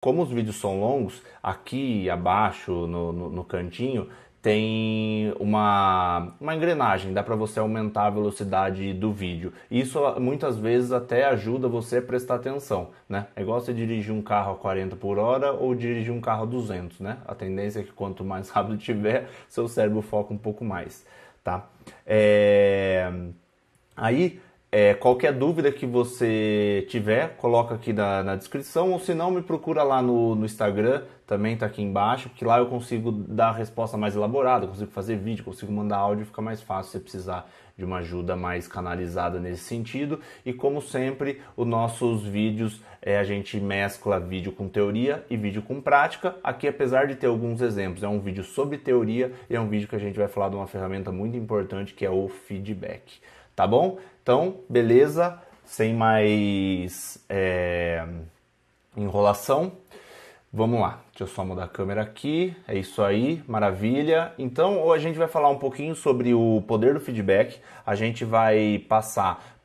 Como os vídeos são longos, aqui abaixo no cantinho tem uma engrenagem, dá para você aumentar a velocidade do vídeo. Isso muitas vezes até ajuda você a prestar atenção, né? É igual você dirigir um carro a 40 por hora ou dirigir um carro a 200, né? A tendência é que quanto mais rápido tiver, seu cérebro foca um pouco mais, tá? Aí, qualquer dúvida que você tiver, coloca aqui na descrição, ou se não, me procura lá no Instagram, também tá aqui embaixo, que lá eu consigo dar a resposta mais elaborada, consigo fazer vídeo, consigo mandar áudio, fica mais fácil se você precisar de uma ajuda mais canalizada nesse sentido. E como sempre, os nossos vídeos, a gente mescla vídeo com teoria e vídeo com prática. Aqui, apesar de ter alguns exemplos, é um vídeo sobre teoria e é um vídeo que a gente vai falar de uma ferramenta muito importante que é o feedback. Tá bom? Então, beleza, sem mais enrolação, vamos lá. Deixa eu só mudar a câmera aqui, é isso aí, maravilha. Então, hoje a gente vai falar um pouquinho sobre o poder do feedback, a gente vai passar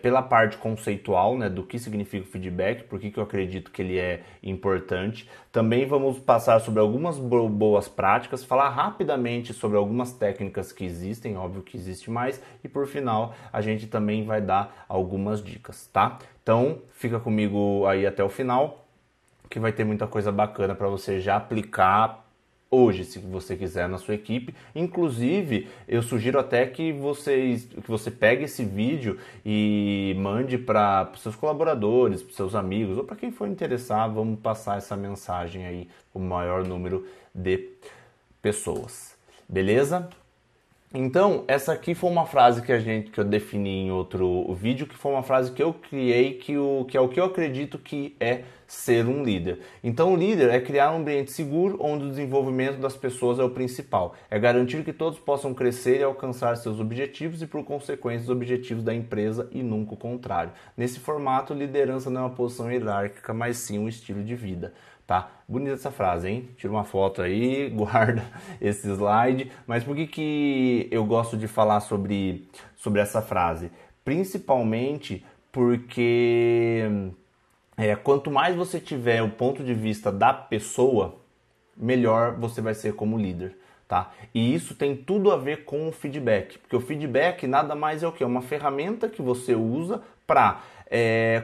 pela parte conceitual, né, do que significa o feedback, por que eu acredito que ele é importante. Também vamos passar sobre algumas boas práticas, falar rapidamente sobre algumas técnicas que existem, óbvio que existe mais, e por final a gente também vai dar algumas dicas, tá? Então fica comigo aí até o final, que vai ter muita coisa bacana para você já aplicar hoje, se você quiser, na sua equipe. Inclusive, eu sugiro até que você pegue esse vídeo e mande para os seus colaboradores, para os seus amigos, ou para quem for interessar, vamos passar essa mensagem aí para o maior número de pessoas. Beleza? Então, essa aqui foi uma frase que eu defini em outro vídeo, que foi uma frase que eu criei, que é o que eu acredito que é ser um líder. Então, o líder é criar um ambiente seguro onde o desenvolvimento das pessoas é o principal. É garantir que todos possam crescer e alcançar seus objetivos e, por consequência, os objetivos da empresa e nunca o contrário. Nesse formato, liderança não é uma posição hierárquica, mas sim um estilo de vida. Tá? Bonita essa frase, hein? Tira uma foto aí, guarda esse slide. Mas por que eu gosto de falar sobre essa frase? Principalmente porque quanto mais você tiver o ponto de vista da pessoa, melhor você vai ser como líder. Tá? E isso tem tudo a ver com o feedback, porque o feedback nada mais é o que? É uma ferramenta que você usa para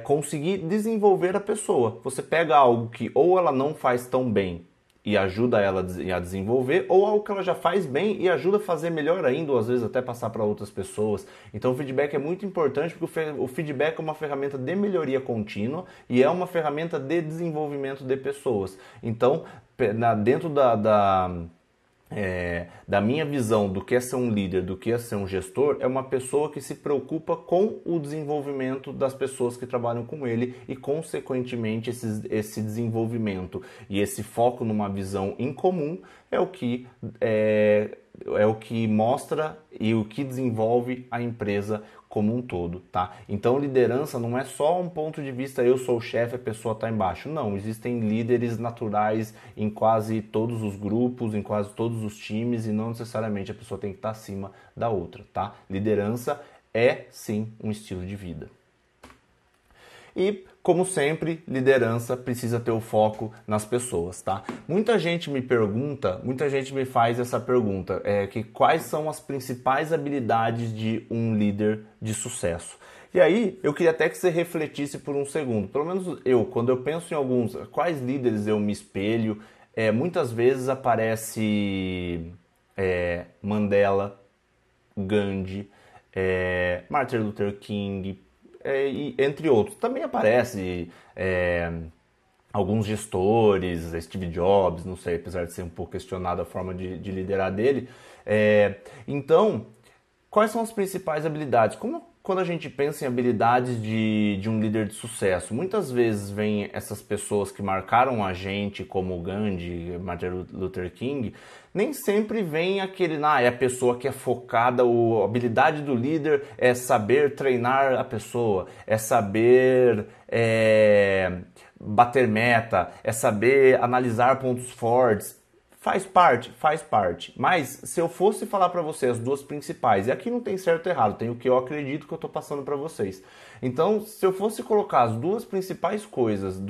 conseguir desenvolver a pessoa. Você pega algo que ou ela não faz tão bem e ajuda ela a desenvolver, ou algo que ela já faz bem e ajuda a fazer melhor ainda, ou às vezes até passar para outras pessoas. Então o feedback é muito importante porque o feedback é uma ferramenta de melhoria contínua e é uma ferramenta de desenvolvimento de pessoas. Então, dentro da minha visão do que é ser um líder, do que é ser um gestor, é uma pessoa que se preocupa com o desenvolvimento das pessoas que trabalham com ele e, consequentemente, esse desenvolvimento e esse foco numa visão em comum é o que mostra e o que desenvolve a empresa como um todo, tá? Então liderança não é só um ponto de vista eu sou o chefe, a pessoa está embaixo. Não, existem líderes naturais em quase todos os grupos, em quase todos os times e não necessariamente a pessoa tem que estar acima da outra, tá? Liderança é sim um estilo de vida. E, como sempre, liderança precisa ter o foco nas pessoas, tá? Muita gente me faz essa pergunta, que quais são as principais habilidades de um líder de sucesso? E aí, eu queria até que você refletisse por um segundo. Pelo menos eu, quando eu penso em quais líderes eu me espelho, muitas vezes aparece Mandela, Gandhi, Martin Luther King, entre outros. Também aparece alguns gestores, Steve Jobs, não sei, apesar de ser um pouco questionada a forma de liderar dele. Então, quais são as principais habilidades? Quando a gente pensa em habilidades de um líder de sucesso, muitas vezes vem essas pessoas que marcaram a gente, como Gandhi, Martin Luther King, nem sempre vem é a pessoa que é focada, a habilidade do líder é saber treinar a pessoa, é saber bater meta, é saber analisar pontos fortes, Faz parte? Faz parte. Mas se eu fosse falar para você as duas principais, e aqui não tem certo ou errado, tem o que eu acredito que eu estou passando para vocês. Então, se eu fosse colocar as duas principais coisas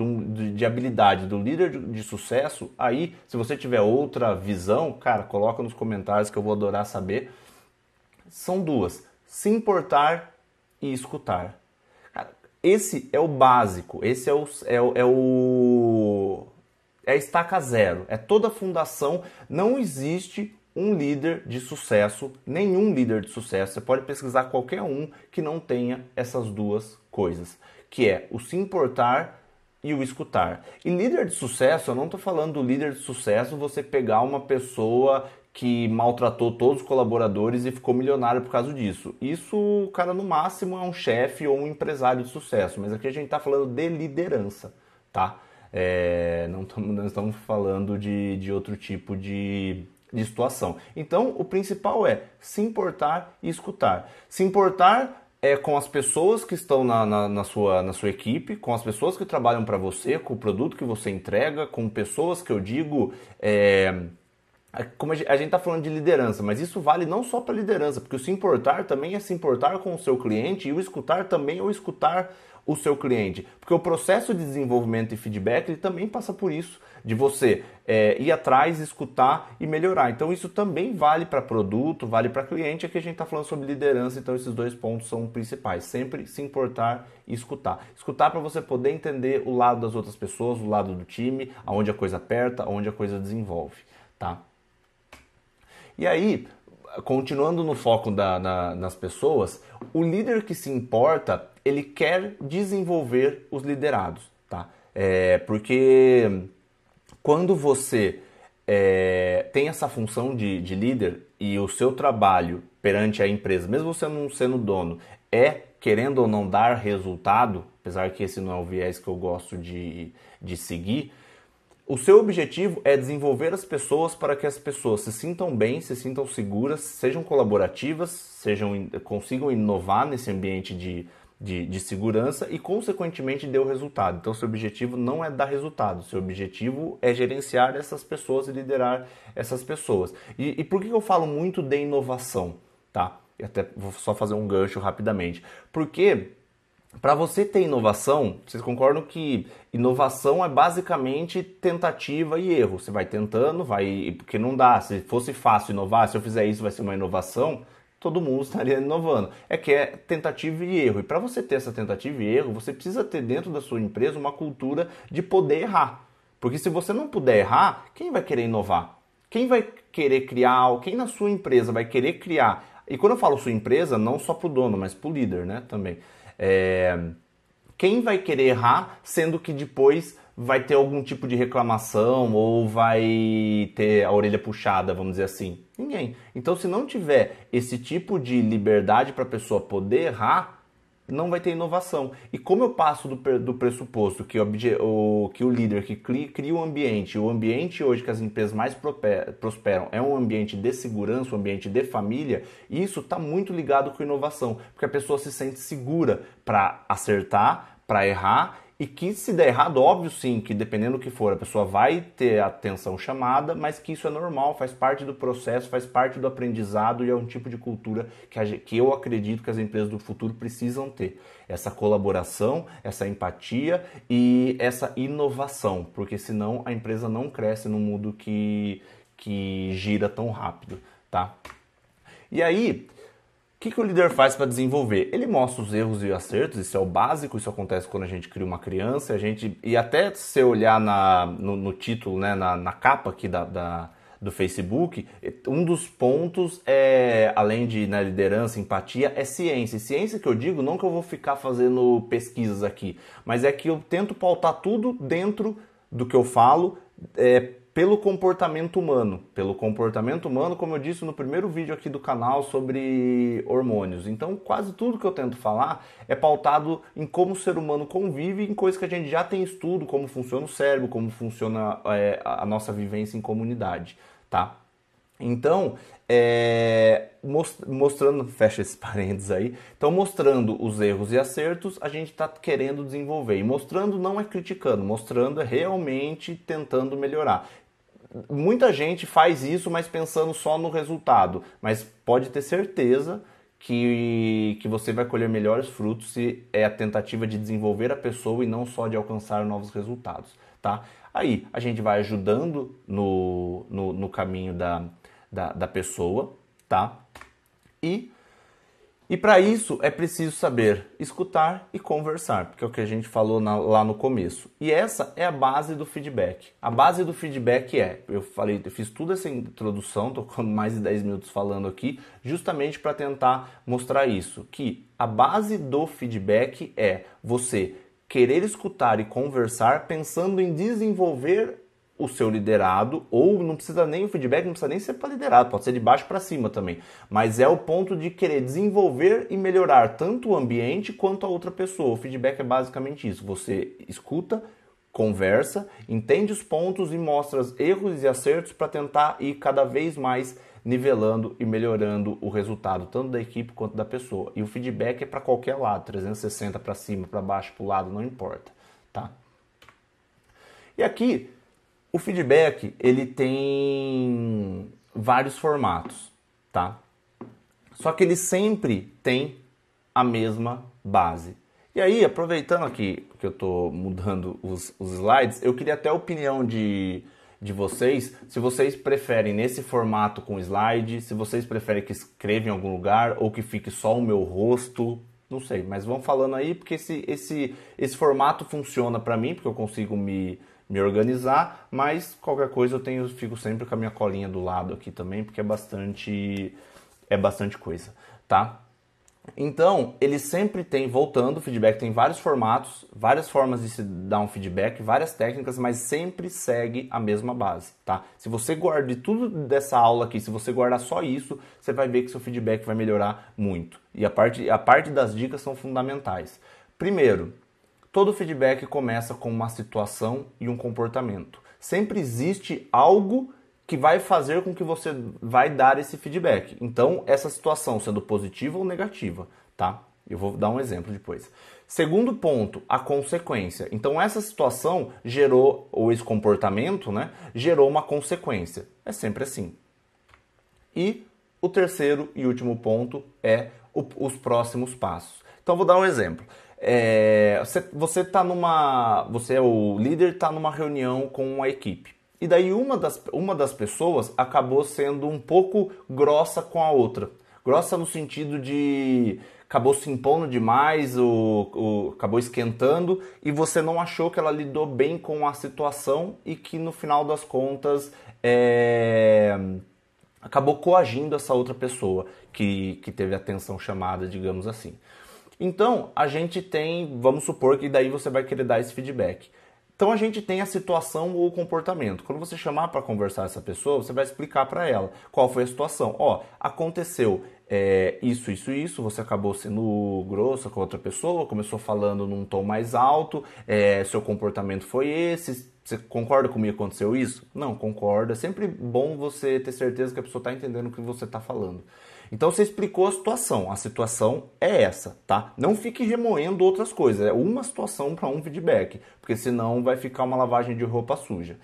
de habilidade do líder de sucesso, aí, se você tiver outra visão, cara, coloca nos comentários que eu vou adorar saber. São duas: se importar e escutar. Cara, esse é o básico, esse é a estaca zero, é toda a fundação. Não existe um líder de sucesso, nenhum líder de sucesso, você pode pesquisar qualquer um que não tenha essas duas coisas, que é o se importar e o escutar. E líder de sucesso, eu não estou falando do líder de sucesso você pegar uma pessoa que maltratou todos os colaboradores e ficou milionário por causa disso. Isso, o cara, no máximo é um chefe ou um empresário de sucesso, mas aqui a gente está falando de liderança, tá? Não estamos falando de outro tipo de situação. Então, o principal é se importar e escutar. Se importar com as pessoas que estão na sua equipe, com as pessoas que trabalham para você, com o produto que você entrega, com pessoas que eu digo... Como a gente está falando de liderança, mas isso vale não só para liderança, porque o se importar também é se importar com o seu cliente, e o escutar também é o escutar o seu cliente. Porque o processo de desenvolvimento e feedback ele também passa por isso, de você ir atrás, escutar e melhorar. Então isso também vale para produto, vale para cliente. Aqui a gente está falando sobre liderança, então esses dois pontos são principais. Sempre se importar e escutar. Escutar para você poder entender o lado das outras pessoas, o lado do time, aonde a coisa aperta, aonde a coisa desenvolve, tá? E aí, continuando no foco nas pessoas, o líder que se importa, ele quer desenvolver os liderados, tá? Porque quando você tem essa função de líder e o seu trabalho perante a empresa, mesmo você não sendo dono, querendo ou não dar resultado, apesar que esse não é o viés que eu gosto de seguir, o seu objetivo é desenvolver as pessoas para que as pessoas se sintam bem, se sintam seguras, sejam colaborativas, consigam inovar nesse ambiente de segurança e, consequentemente, dê o resultado. Então, seu objetivo não é dar resultado, seu objetivo é gerenciar essas pessoas e liderar essas pessoas. E por que eu falo muito de inovação? Tá? E até vou só fazer um gancho rapidamente. Porque... para você ter inovação, vocês concordam que inovação é basicamente tentativa e erro. Você vai tentando, porque não dá. Se fosse fácil inovar, se eu fizer isso vai ser uma inovação, todo mundo estaria inovando. É tentativa e erro. E para você ter essa tentativa e erro, você precisa ter dentro da sua empresa uma cultura de poder errar. Porque se você não puder errar, quem vai querer inovar? Quem vai querer criar? Quem na sua empresa vai querer criar? E quando eu falo sua empresa, não só para o dono, mas para o líder, né, também. Quem vai querer errar, sendo que depois vai ter algum tipo de reclamação ou vai ter a orelha puxada, vamos dizer assim? Ninguém. Então, se não tiver esse tipo de liberdade para a pessoa poder errar, não vai ter inovação. E como eu passo do pressuposto que o líder que cria o ambiente hoje que as empresas mais prosperam é um ambiente de segurança, um ambiente de família, isso está muito ligado com inovação, porque a pessoa se sente segura para acertar, para errar, e que se der errado, óbvio sim, que dependendo do que for, a pessoa vai ter a atenção chamada, mas que isso é normal, faz parte do processo, faz parte do aprendizado e é um tipo de cultura que eu acredito que as empresas do futuro precisam ter. Essa colaboração, essa empatia e essa inovação, porque senão a empresa não cresce num mundo que gira tão rápido, tá? E aí... o que o líder faz para desenvolver? Ele mostra os erros e acertos, isso é o básico, isso acontece quando a gente cria uma criança, e até se você olhar no título, né, na capa aqui do Facebook, um dos pontos além de liderança, empatia, é ciência. Ciência que eu digo, não que eu vou ficar fazendo pesquisas aqui, mas é que eu tento pautar tudo dentro do que eu falo, pelo comportamento humano. Pelo comportamento humano, como eu disse no primeiro vídeo aqui do canal sobre hormônios. Então, quase tudo que eu tento falar é pautado em como o ser humano convive, em coisas que a gente já tem estudo, como funciona o cérebro, como funciona a nossa vivência em comunidade, tá? Então, mostrando, fecha esse parênteses aí, então mostrando os erros e acertos, a gente está querendo desenvolver. E mostrando não é criticando, mostrando é realmente tentando melhorar. muita gente faz isso, mas pensando só no resultado. Mas pode ter certeza que você vai colher melhores frutos se é a tentativa de desenvolver a pessoa e não só de alcançar novos resultados, tá? Aí a gente vai ajudando no caminho da pessoa, tá? E para isso é preciso saber escutar e conversar, porque é o que a gente falou lá no começo. E essa é a base do feedback. A base do feedback eu fiz toda essa introdução, estou com mais de 10 minutos falando aqui, justamente para tentar mostrar isso, que a base do feedback é você querer escutar e conversar pensando em desenvolver o seu liderado, ou não precisa nem o feedback, não precisa nem ser para liderado, pode ser de baixo para cima também, mas é o ponto de querer desenvolver e melhorar tanto o ambiente quanto a outra pessoa. O feedback é basicamente isso, você escuta, conversa, entende os pontos e mostra os erros e acertos para tentar ir cada vez mais nivelando e melhorando o resultado, tanto da equipe quanto da pessoa. E o feedback é para qualquer lado, 360 para cima, para baixo, para o lado, não importa, tá? E aqui o feedback, ele tem vários formatos, tá? Só que ele sempre tem a mesma base. E aí, aproveitando aqui que eu estou mudando os slides, eu queria até a opinião de vocês, se vocês preferem nesse formato com slide, se vocês preferem que escreva em algum lugar ou que fique só o meu rosto, não sei, mas vão falando aí, porque esse formato funciona para mim, porque eu consigo me organizar, mas qualquer coisa eu fico sempre com a minha colinha do lado aqui também, porque é bastante coisa, tá? Então, ele sempre tem, voltando, o feedback tem vários formatos, várias formas de se dar um feedback, várias técnicas, mas sempre segue a mesma base, tá? Se você guardar de tudo dessa aula aqui, se você guardar só isso, você vai ver que seu feedback vai melhorar muito. E a parte das dicas são fundamentais. Primeiro, todo feedback começa com uma situação e um comportamento. Sempre existe algo que vai fazer com que você vai dar esse feedback. Então, essa situação sendo positiva ou negativa, tá? Eu vou dar um exemplo depois. Segundo ponto, a consequência. Então, essa situação gerou, ou esse comportamento, né, gerou uma consequência. É sempre assim. E o terceiro e último ponto é os próximos passos. Então, vou dar um exemplo. Você é o líder, está numa reunião com a equipe. E daí uma das pessoas acabou sendo um pouco grossa com a outra. Grossa no sentido de acabou se impondo demais, acabou esquentando, e você não achou que ela lidou bem com a situação e que no final das contas acabou coagindo essa outra pessoa que teve a atenção chamada, digamos assim. Então, a gente tem, vamos supor que daí você vai querer dar esse feedback. Então a gente tem a situação ou o comportamento. Quando você chamar para conversar essa pessoa, você vai explicar para ela qual foi a situação. Aconteceu isso, você acabou sendo grossa com outra pessoa, começou falando num tom mais alto, seu comportamento foi esse. Você concorda comigo que aconteceu isso? Não, concorda. É sempre bom você ter certeza que a pessoa está entendendo o que você está falando. Então você explicou a situação é essa, tá? Não fique remoendo outras coisas, é uma situação para um feedback, porque senão vai ficar uma lavagem de roupa suja.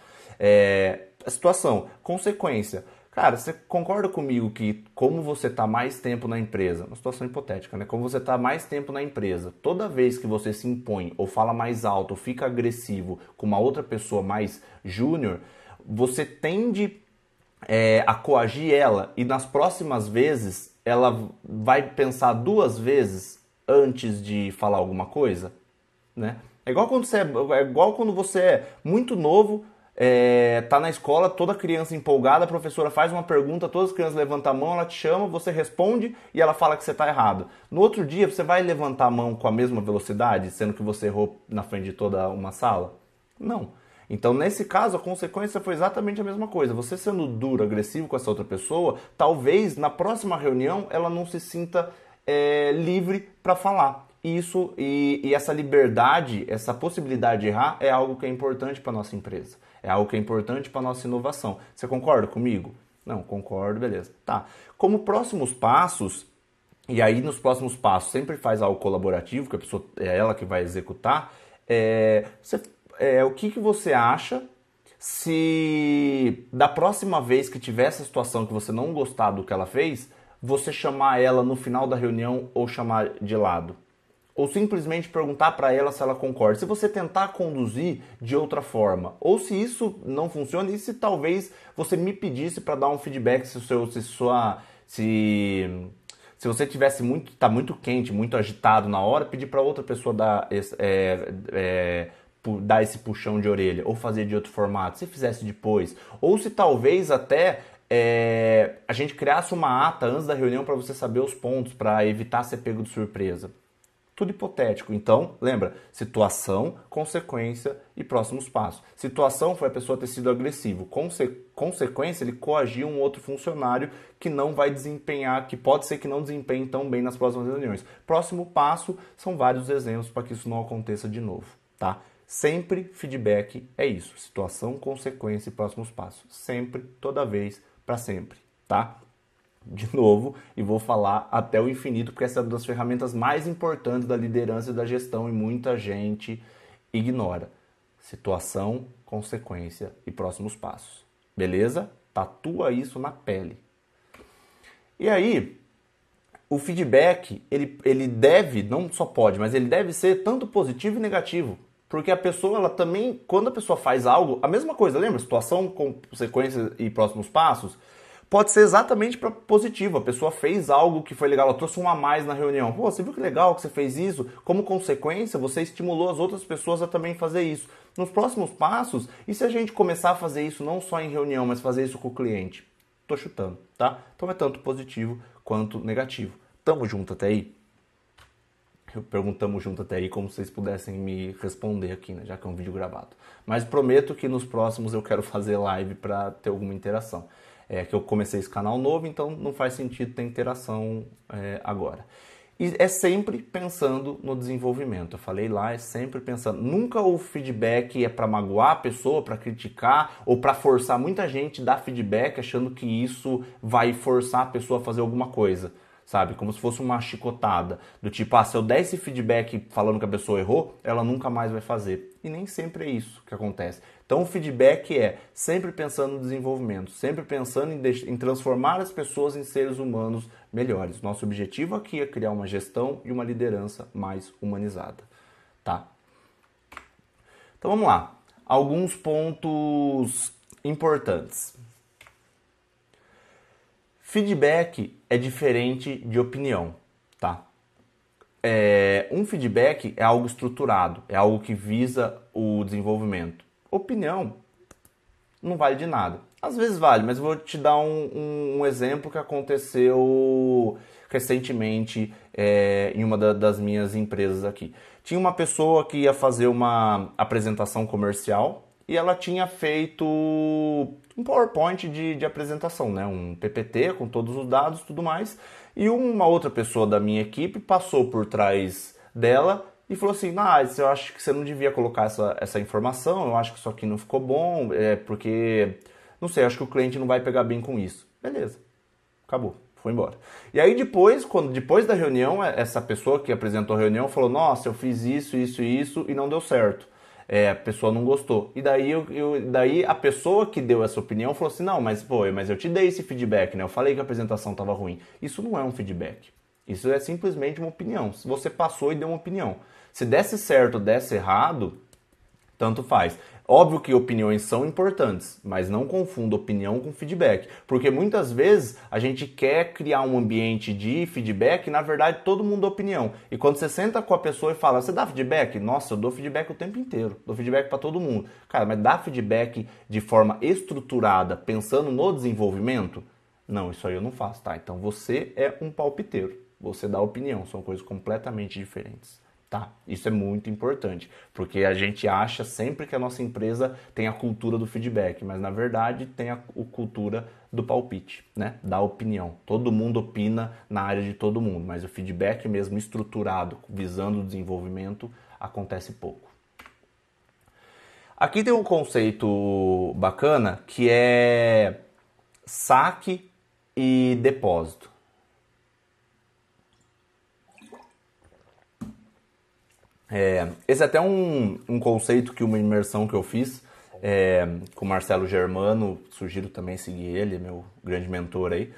A situação, consequência. Cara, você concorda comigo que como você está mais tempo na empresa, uma situação hipotética, né? Como você está mais tempo na empresa, toda vez que você se impõe ou fala mais alto ou fica agressivo com uma outra pessoa mais júnior, você tende a coagir ela e nas próximas vezes ela vai pensar duas vezes antes de falar alguma coisa, né? É igual quando você é muito novo, tá na escola, toda criança empolgada, a professora faz uma pergunta, todas as crianças levantam a mão, ela te chama, você responde e ela fala que você está errado. No outro dia, você vai levantar a mão com a mesma velocidade, sendo que você errou na frente de toda uma sala? Não. Então, nesse caso, a consequência foi exatamente a mesma coisa. Você sendo duro, agressivo com essa outra pessoa, talvez na próxima reunião ela não se sinta livre para falar. E essa liberdade, essa possibilidade de errar é algo que é importante para a nossa empresa. É algo que é importante para a nossa inovação. Você concorda comigo? Não, concordo, beleza. Tá. Como próximos passos, e aí nos próximos passos sempre faz algo colaborativo, que a pessoa é ela que vai executar, o que você acha se da próxima vez que tiver essa situação que você não gostar do que ela fez, você chamar ela no final da reunião ou chamar de lado. Ou simplesmente perguntar para ela se ela concorda. Se você tentar conduzir de outra forma. Ou se isso não funciona, e se talvez você me pedisse para dar um feedback se você tivesse tá muito quente, muito agitado na hora, pedir para outra pessoa dar esse puxão de orelha, ou fazer de outro formato, se fizesse depois, ou se talvez até a gente criasse uma ata antes da reunião para você saber os pontos, para evitar ser pego de surpresa. Tudo hipotético. Então, lembra, situação, consequência e próximos passos. Situação foi a pessoa ter sido agressivo. Consequência, ele coagiu um outro funcionário que não vai desempenhar, que pode ser que não desempenhe tão bem nas próximas reuniões. Próximo passo são vários exemplos para que isso não aconteça de novo, tá? Sempre feedback é isso. Situação, consequência e próximos passos. Sempre, toda vez, para sempre, tá? De novo, e vou falar até o infinito, porque essa é uma das ferramentas mais importantes da liderança e da gestão e muita gente ignora. Situação, consequência e próximos passos. Beleza? Tatua isso na pele. E aí, o feedback, ele deve, não só pode, mas ele deve ser tanto positivo e negativo. Porque a pessoa, ela também, quando a pessoa faz algo, a mesma coisa, lembra? Situação, consequência e próximos passos, pode ser exatamente para positivo. A pessoa fez algo que foi legal, ela trouxe um a mais na reunião. Pô, você viu que legal que você fez isso? Como consequência, você estimulou as outras pessoas a também fazer isso. Nos próximos passos, e se a gente começar a fazer isso não só em reunião, mas fazer isso com o cliente? Tô chutando, tá? Então é tanto positivo quanto negativo. Tamo junto até aí? Perguntamos junto até aí, como se vocês pudessem me responder aqui, né? Já que é um vídeo gravado. Mas prometo que nos próximos eu quero fazer live para ter alguma interação. Que eu comecei esse canal novo, então não faz sentido ter interação agora. E é sempre pensando no desenvolvimento. Eu falei lá, é sempre pensando. Nunca o feedback é para magoar a pessoa, para criticar ou para forçar. Muita gente dá feedback achando que isso vai forçar a pessoa a fazer alguma coisa. Sabe? Como se fosse uma chicotada. Do tipo, se eu der esse feedback falando que a pessoa errou, ela nunca mais vai fazer. E nem sempre é isso que acontece. Então o feedback é sempre pensando no desenvolvimento, sempre pensando em transformar as pessoas em seres humanos melhores. Nosso objetivo aqui é criar uma gestão e uma liderança mais humanizada. Tá? Então vamos lá. Alguns pontos importantes. Feedback é diferente de opinião, tá? Um feedback é algo estruturado, é algo que visa o desenvolvimento. Opinião não vale de nada. Às vezes vale, mas eu vou te dar um exemplo que aconteceu recentemente em uma das minhas empresas aqui. Tinha uma pessoa que ia fazer uma apresentação comercial e ela tinha feito um PowerPoint de apresentação, né? Um PPT com todos os dados e tudo mais. E uma outra pessoa da minha equipe passou por trás dela e falou assim, eu acho que você não devia colocar essa informação, eu acho que isso aqui não ficou bom, porque, não sei, acho que o cliente não vai pegar bem com isso. Beleza, acabou, foi embora. E aí depois da reunião, essa pessoa que apresentou a reunião falou, nossa, eu fiz isso, isso e isso e não deu certo. A pessoa não gostou. E daí a pessoa que deu essa opinião falou assim, não, mas eu te dei esse feedback, né? Eu falei que a apresentação estava ruim. Isso não é um feedback. Isso é simplesmente uma opinião. Se você passou e deu uma opinião. Se desse certo ou desse errado, tanto faz. Óbvio que opiniões são importantes, mas não confunda opinião com feedback. Porque muitas vezes a gente quer criar um ambiente de feedback e na verdade todo mundo dá opinião. E quando você senta com a pessoa e fala, você dá feedback? Nossa, eu dou feedback o tempo inteiro. Dou feedback para todo mundo. Cara, mas dá feedback de forma estruturada, pensando no desenvolvimento? Não, isso aí eu não faço, tá? Então você é um palpiteiro. Você dá opinião, são coisas completamente diferentes. Tá? Isso é muito importante, porque a gente acha sempre que a nossa empresa tem a cultura do feedback, mas na verdade tem a cultura do palpite, né? Da opinião. Todo mundo opina na área de todo mundo, mas o feedback mesmo estruturado, visando o desenvolvimento, acontece pouco. Aqui tem um conceito bacana que é saque e depósito. Esse é até um conceito que uma imersão que eu fiz com o Marcelo Germano, sugiro também seguir ele, meu grande mentor aí.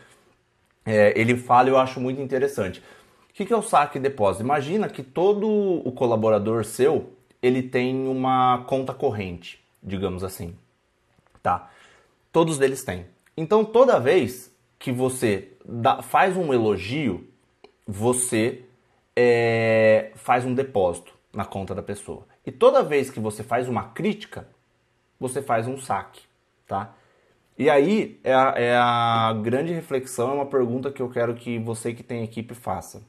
Ele fala e eu acho muito interessante. O que é o saque e depósito? Imagina que todo o colaborador seu, ele tem uma conta corrente, digamos assim, tá? Todos eles têm. Então, toda vez que você faz um elogio, você faz um depósito na conta da pessoa. E toda vez que você faz uma crítica, você faz um saque, tá? E aí é a grande reflexão, é uma pergunta que eu quero que você que tem equipe faça.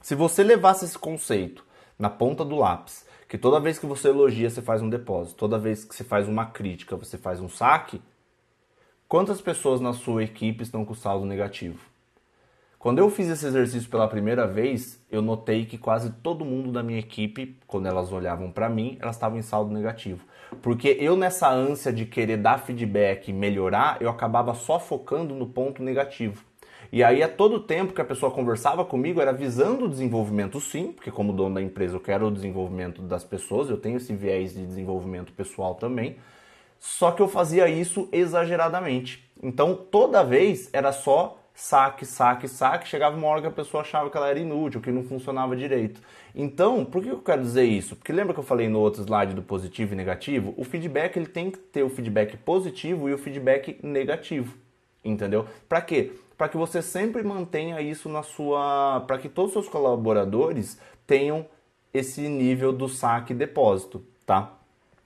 Se você levasse esse conceito na ponta do lápis, que toda vez que você elogia, você faz um depósito, toda vez que você faz uma crítica, você faz um saque, quantas pessoas na sua equipe estão com saldo negativo? Quando eu fiz esse exercício pela primeira vez, eu notei que quase todo mundo da minha equipe, quando elas olhavam para mim, elas estavam em saldo negativo. Porque eu, nessa ânsia de querer dar feedback e melhorar, eu acabava só focando no ponto negativo. E aí, a todo tempo que a pessoa conversava comigo, era visando o desenvolvimento, sim, porque como dono da empresa eu quero o desenvolvimento das pessoas, eu tenho esse viés de desenvolvimento pessoal também, só que eu fazia isso exageradamente. Então, toda vez era só saque, saque, saque, chegava uma hora que a pessoa achava que ela era inútil, que não funcionava direito. Então, por que eu quero dizer isso? Porque lembra que eu falei no outro slide do positivo e negativo? O feedback, ele tem que ter o feedback positivo e o feedback negativo, entendeu? Para quê? Para que você sempre mantenha isso na sua... para que todos os seus colaboradores tenham esse nível do saque e depósito, tá?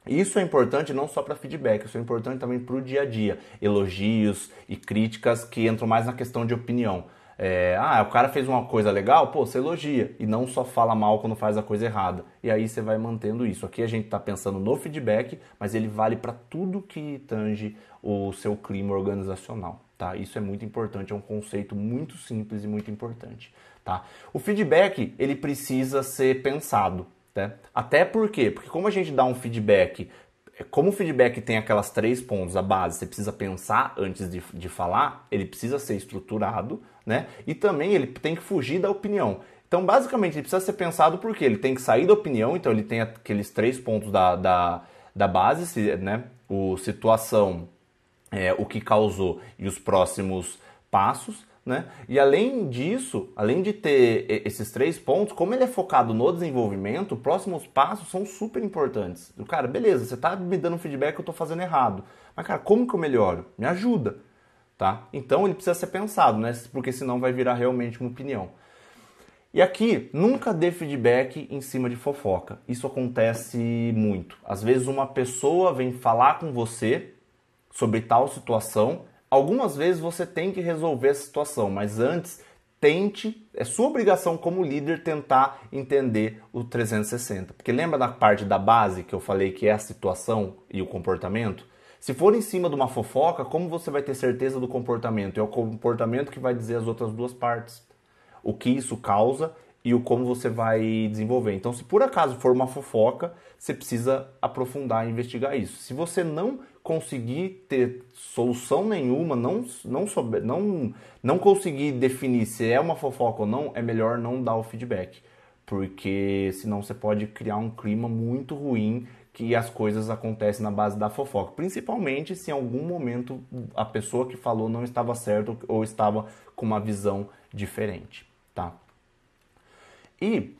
Isso é importante não só para feedback, isso é importante também para o dia a dia. Elogios e críticas que entram mais na questão de opinião. O cara fez uma coisa legal, pô, você elogia e não só fala mal quando faz a coisa errada. E aí você vai mantendo isso. Aqui a gente está pensando no feedback, mas ele vale para tudo que tange o seu clima organizacional. Tá? Isso é muito importante, é um conceito muito simples e muito importante. Tá? O feedback, ele precisa ser pensado. Né? Até por quê? Porque como a gente dá um feedback, como o feedback tem aquelas 3 pontos, a base, você precisa pensar antes de falar, ele precisa ser estruturado, né? E também ele tem que fugir da opinião. Então, basicamente, ele precisa ser pensado porque ele tem que sair da opinião, então ele tem aqueles 3 pontos da base, né? Situação, o que causou e os próximos passos. Né? E além disso, além de ter esses 3 pontos, como ele é focado no desenvolvimento, os próximos passos são super importantes. Cara, beleza, você está me dando feedback que eu estou fazendo errado. Mas, cara, como que eu melhoro? Me ajuda. Tá? Então ele precisa ser pensado, né? Porque senão vai virar realmente uma opinião. E aqui, nunca dê feedback em cima de fofoca. Isso acontece muito. Às vezes uma pessoa vem falar com você sobre tal situação. Algumas vezes você tem que resolver a situação, mas antes tente, é sua obrigação como líder tentar entender o 360. Porque lembra da parte da base que eu falei que é a situação e o comportamento? Se for em cima de uma fofoca, como você vai ter certeza do comportamento? É o comportamento que vai dizer as outras 2 partes. O que isso causa e o como você vai desenvolver. Então, se por acaso for uma fofoca, você precisa aprofundar e investigar isso. Se você não conseguir ter solução nenhuma, não conseguir definir se é uma fofoca ou não, é melhor não dar o feedback. Porque senão você pode criar um clima muito ruim que as coisas acontecem na base da fofoca. Principalmente se em algum momento a pessoa que falou não estava certa ou estava com uma visão diferente. Tá? E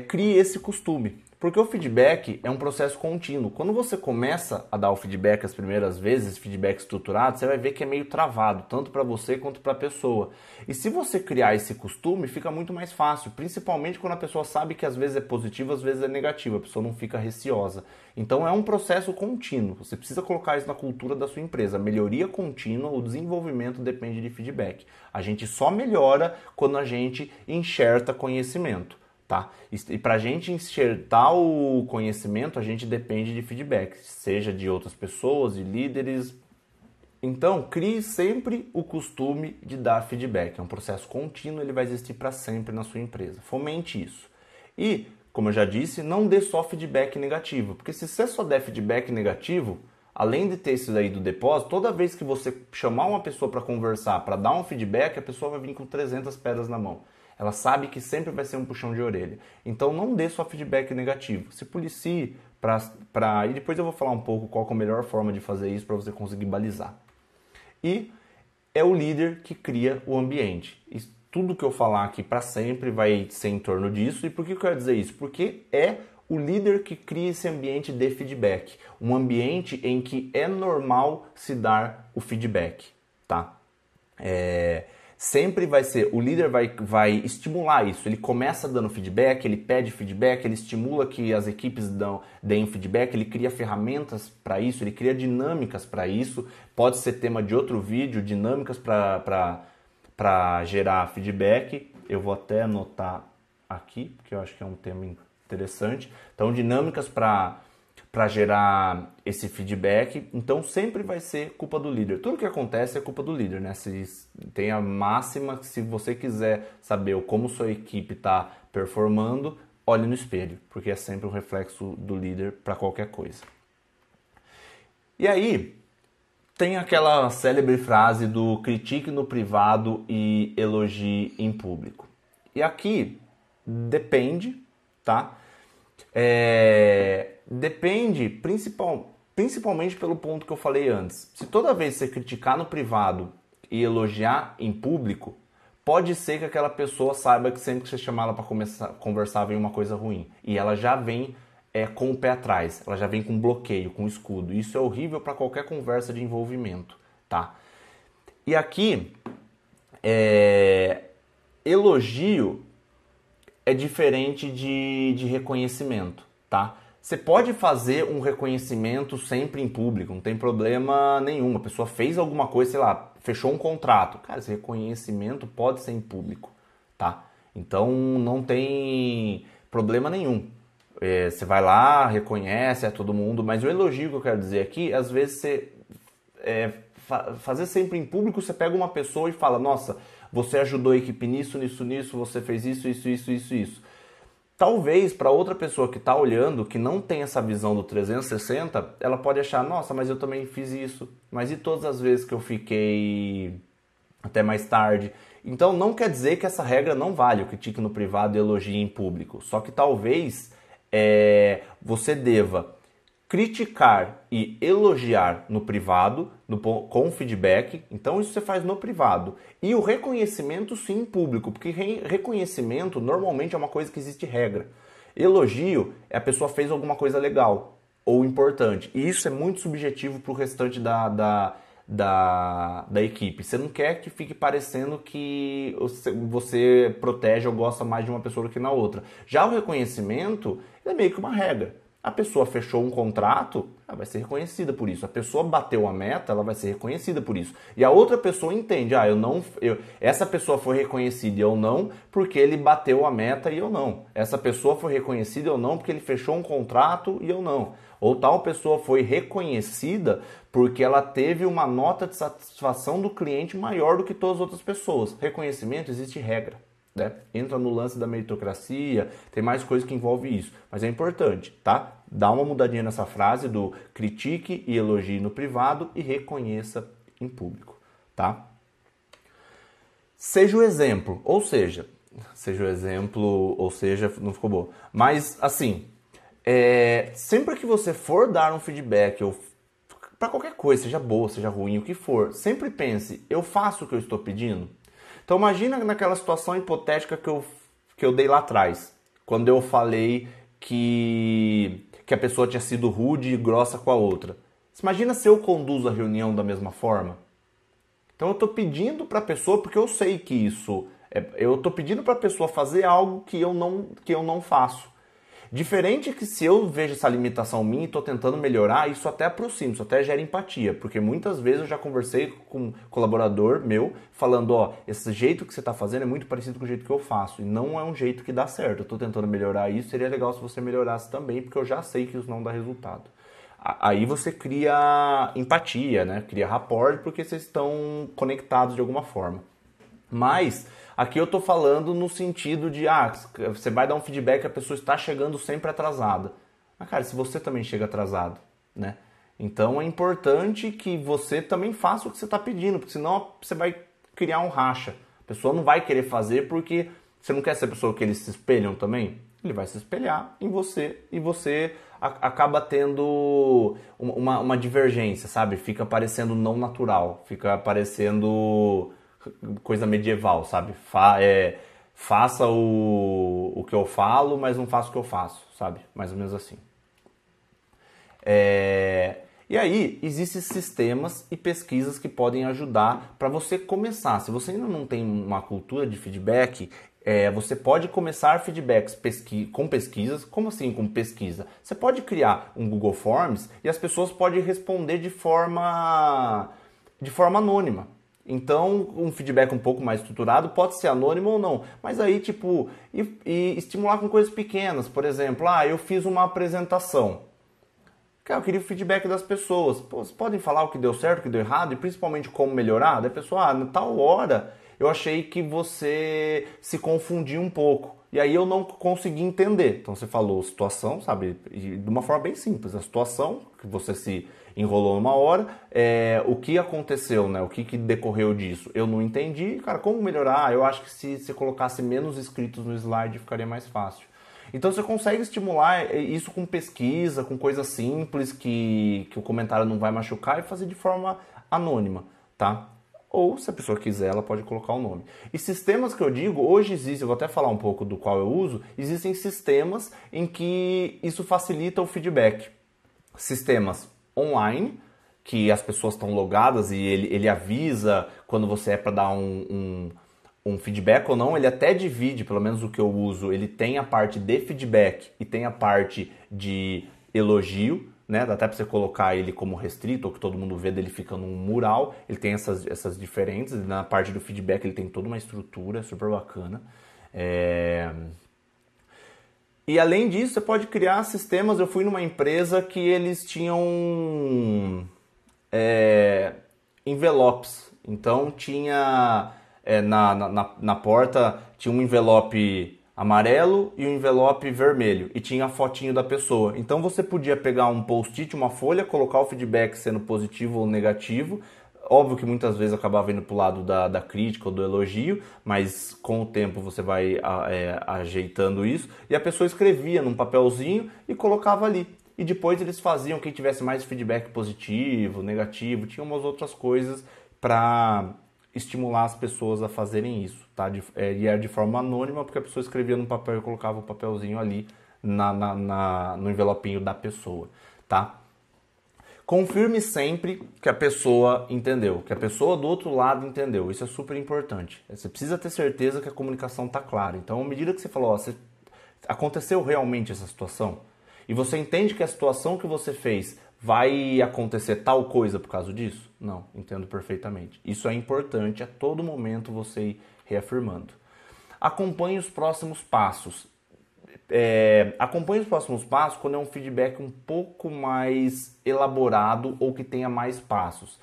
crie esse costume. Porque o feedback é um processo contínuo. Quando você começa a dar o feedback as primeiras vezes, feedback estruturado, você vai ver que é meio travado, tanto para você quanto para a pessoa. E se você criar esse costume, fica muito mais fácil, principalmente quando a pessoa sabe que às vezes é positivo, às vezes é negativo, a pessoa não fica receosa. Então é um processo contínuo, você precisa colocar isso na cultura da sua empresa. A melhoria contínua, o desenvolvimento depende de feedback. A gente só melhora quando a gente enxerta conhecimento. Tá? E para a gente enxertar o conhecimento, a gente depende de feedback, seja de outras pessoas, de líderes. Então, crie sempre o costume de dar feedback. É um processo contínuo, ele vai existir para sempre na sua empresa. Fomente isso. E, como eu já disse, não dê só feedback negativo, porque se você só der feedback negativo, além de ter isso aí do depósito, toda vez que você chamar uma pessoa para conversar, para dar um feedback, a pessoa vai vir com 300 pedras na mão. Ela sabe que sempre vai ser um puxão de orelha. Então não dê só feedback negativo. Se policie, E depois eu vou falar um pouco qual que é a melhor forma de fazer isso para você conseguir balizar. E é o líder que cria o ambiente. E tudo que eu falar aqui para sempre vai ser em torno disso. E por que eu quero dizer isso? Porque é o líder que cria esse ambiente de feedback. Um ambiente em que é normal se dar o feedback, tá? Sempre vai ser, o líder vai estimular isso. Ele começa dando feedback, ele pede feedback, ele estimula que as equipes deem feedback, ele cria ferramentas para isso, ele cria dinâmicas para isso. Pode ser tema de outro vídeo, dinâmicas para gerar feedback. Eu vou até anotar aqui, porque eu acho que é um tema interessante. Então, dinâmicas para gerar esse feedback. Então, sempre vai ser culpa do líder. Tudo que acontece é culpa do líder, né? Tem a máxima que se você quiser saber como sua equipe está performando, olhe no espelho, porque é sempre um reflexo do líder para qualquer coisa. E aí, tem aquela célebre frase do critique no privado e elogie em público. E aqui, depende, tá? Depende principalmente pelo ponto que eu falei antes. Se toda vez você criticar no privado e elogiar em público, pode ser que aquela pessoa saiba que sempre que você chamar ela para conversar vem uma coisa ruim. E ela já vem com o pé atrás, ela já vem com bloqueio, com escudo. Isso é horrível para qualquer conversa de envolvimento, tá? E aqui, elogio é diferente de reconhecimento, tá? Você pode fazer um reconhecimento sempre em público, não tem problema nenhum. A pessoa fez alguma coisa, sei lá, fechou um contrato. Cara, esse reconhecimento pode ser em público, tá? Então não tem problema nenhum. Você vai lá, reconhece, todo mundo, mas o elogio que eu quero dizer aqui, às vezes você fazer sempre em público, você pega uma pessoa e fala, nossa, você ajudou a equipe nisso, você fez isso. Talvez para outra pessoa que está olhando, que não tem essa visão do 360, ela pode achar, nossa, mas eu também fiz isso. Mas e todas as vezes que eu fiquei até mais tarde? Então não quer dizer que essa regra não vale, o critique no privado e elogie em público. Só que talvez você deva criticar e elogiar no privado, com feedback. Então isso você faz no privado. E o reconhecimento sim em público, porque reconhecimento normalmente é uma coisa que existe regra. Elogio é a pessoa fez alguma coisa legal ou importante. E isso é muito subjetivo para o restante da equipe. Você não quer que fique parecendo que você protege ou gosta mais de uma pessoa do que na outra. Já o reconhecimento é meio que uma regra. A pessoa fechou um contrato, ela vai ser reconhecida por isso. A pessoa bateu a meta, ela vai ser reconhecida por isso. E a outra pessoa entende, essa pessoa foi reconhecida e eu não, porque ele bateu a meta e eu não. Essa pessoa foi reconhecida e eu não, porque ele fechou um contrato e eu não. Ou tal pessoa foi reconhecida porque ela teve uma nota de satisfação do cliente maior do que todas as outras pessoas. Reconhecimento, existe regra. Né? Entra no lance da meritocracia, tem mais coisa que envolve isso, mas é importante, tá? Dá uma mudadinha nessa frase do critique e elogie no privado e reconheça em público, tá? Seja o exemplo, ou seja, não ficou bom, mas assim, sempre que você for dar um feedback ou para qualquer coisa, seja boa, seja ruim, o que for, sempre pense, eu faço o que eu estou pedindo? Então imagina naquela situação hipotética que eu dei lá atrás, quando eu falei que a pessoa tinha sido rude e grossa com a outra. Você imagina se eu conduzo a reunião da mesma forma? Então eu estou pedindo para a pessoa, porque eu sei que isso... eu estou pedindo para a pessoa fazer algo que eu não faço. Diferente que se eu vejo essa limitação minha e estou tentando melhorar, isso até aproxima, isso até gera empatia. Porque muitas vezes eu já conversei com um colaborador meu falando, esse jeito que você está fazendo é muito parecido com o jeito que eu faço. E não é um jeito que dá certo. Eu estou tentando melhorar isso, seria legal se você melhorasse também, porque eu já sei que isso não dá resultado. Aí você cria empatia, né? Cria rapport, porque vocês estão conectados de alguma forma. Mas... aqui eu estou falando no sentido de, você vai dar um feedback, a pessoa está chegando sempre atrasada. Mas, cara, se você também chega atrasado, né? Então é importante que você também faça o que você está pedindo, porque senão você vai criar um racha. A pessoa não vai querer fazer porque você não quer ser a pessoa que eles se espelham também. Ele vai se espelhar em você e você acaba tendo uma divergência, sabe? Fica parecendo não natural, fica parecendo coisa medieval, sabe? Faça o que eu falo, mas não faça o que eu faço, sabe? Mais ou menos assim. E aí, existem sistemas e pesquisas que podem ajudar para você começar. Se você ainda não tem uma cultura de feedback, você pode começar feedbacks com pesquisas. Como assim com pesquisa? Você pode criar um Google Forms e as pessoas podem responder de forma anônima. Então, um feedback um pouco mais estruturado pode ser anônimo ou não. Mas aí, tipo, e estimular com coisas pequenas. Por exemplo, eu fiz uma apresentação. Cara, eu queria o feedback das pessoas. Pô, vocês podem falar o que deu certo, o que deu errado e principalmente como melhorar? Daí a pessoa, na tal hora eu achei que você se confundiu um pouco. E aí eu não consegui entender. Então você falou situação, sabe? E de uma forma bem simples. A situação, que você se enrolou numa hora, o que aconteceu, né? O que decorreu disso? Eu não entendi. Cara, como melhorar? Eu acho que se você colocasse menos escritos no slide ficaria mais fácil. Então você consegue estimular isso com pesquisa, com coisas simples que o comentário não vai machucar e fazer de forma anônima, tá? Ou se a pessoa quiser, ela pode colocar o nome. E sistemas que eu digo, hoje existem, eu vou até falar um pouco do qual eu uso, existem sistemas em que isso facilita o feedback. Sistemas online, que as pessoas estão logadas e ele avisa quando você é para dar um feedback ou não, ele até divide, pelo menos o que eu uso, ele tem a parte de feedback e tem a parte de elogio, né? Dá até para você colocar ele como restrito, ou que todo mundo vê dele fica num mural, ele tem essas diferentes, na parte do feedback ele tem toda uma estrutura super bacana. E além disso, você pode criar sistemas, eu fui numa empresa que eles tinham envelopes, então tinha... na porta tinha um envelope amarelo e um envelope vermelho e tinha a fotinho da pessoa. Então você podia pegar um post-it, uma folha, colocar o feedback sendo positivo ou negativo. Óbvio que muitas vezes acabava indo para o lado da crítica ou do elogio, mas com o tempo você vai ajeitando isso. E a pessoa escrevia num papelzinho e colocava ali. E depois eles faziam, quem tivesse mais feedback positivo, negativo, tinha umas outras coisas para estimular as pessoas a fazerem isso, tá? E era de forma anônima, porque a pessoa escrevia no papel e colocava o papelzinho ali no envelopinho da pessoa, tá? Confirme sempre que a pessoa entendeu, que a pessoa do outro lado entendeu. Isso é super importante. Você precisa ter certeza que a comunicação está clara. Então, à medida que você falou, aconteceu realmente essa situação, e você entende que a situação que você fez vai acontecer tal coisa por causa disso? Não, entendo perfeitamente. Isso é importante a todo momento você ir reafirmando. Acompanhe os próximos passos. Acompanhe os próximos passos quando é um feedback um pouco mais elaborado ou que tenha mais passos.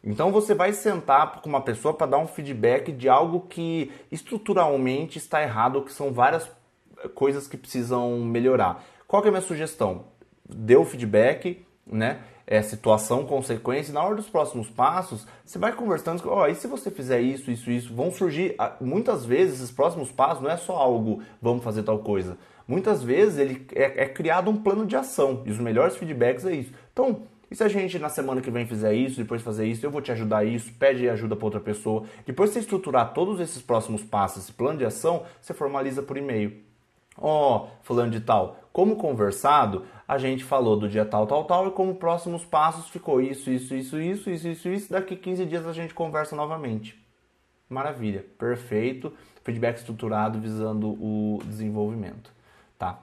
Então você vai sentar com uma pessoa para dar um feedback de algo que estruturalmente está errado ou que são várias coisas que precisam melhorar. Qual que é a minha sugestão? Dê o feedback, né? Situação, consequência, e na hora dos próximos passos, você vai conversando, e se você fizer isso, vão surgir, muitas vezes, esses próximos passos não é só algo, vamos fazer tal coisa. Muitas vezes ele é criado um plano de ação, e os melhores feedbacks é isso. Então, e se a gente na semana que vem fizer isso, depois fazer isso, eu vou te ajudar isso, pede ajuda para outra pessoa. Depois de você estruturar todos esses próximos passos, esse plano de ação, você formaliza por e-mail. Fulano de tal, como conversado, a gente falou do dia tal, e como próximos passos ficou isso, daqui 15 dias a gente conversa novamente. Maravilha, perfeito, feedback estruturado visando o desenvolvimento, tá?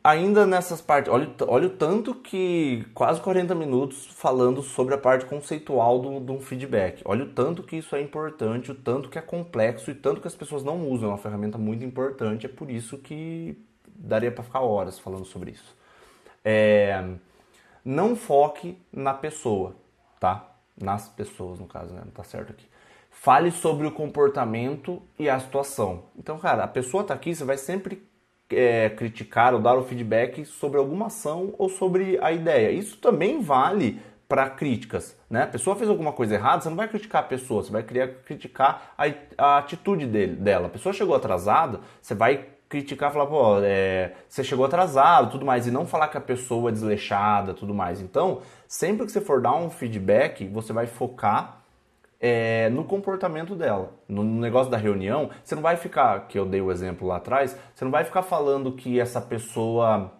Ainda nessas partes, olha o tanto que quase 40 minutos falando sobre a parte conceitual de um feedback. Olha o tanto que isso é importante, o tanto que é complexo e tanto que as pessoas não usam. É uma ferramenta muito importante, é por isso que daria para ficar horas falando sobre isso. Não foque na pessoa, tá? Nas pessoas, no caso, né? Não tá certo aqui. Fale sobre o comportamento e a situação. Então, cara, a pessoa tá aqui, você vai sempre criticar ou dar o feedback sobre alguma ação ou sobre a ideia. Isso também vale para críticas, né? A pessoa fez alguma coisa errada, você não vai criticar a pessoa, você vai criticar a atitude dela. A pessoa chegou atrasada, você vai criticar, falar, pô, você chegou atrasado, tudo mais, e não falar que a pessoa é desleixada, tudo mais. Então, sempre que você for dar um feedback, você vai focar no comportamento dela. No negócio da reunião, você não vai ficar, que eu dei o exemplo lá atrás, você não vai ficar falando que essa pessoa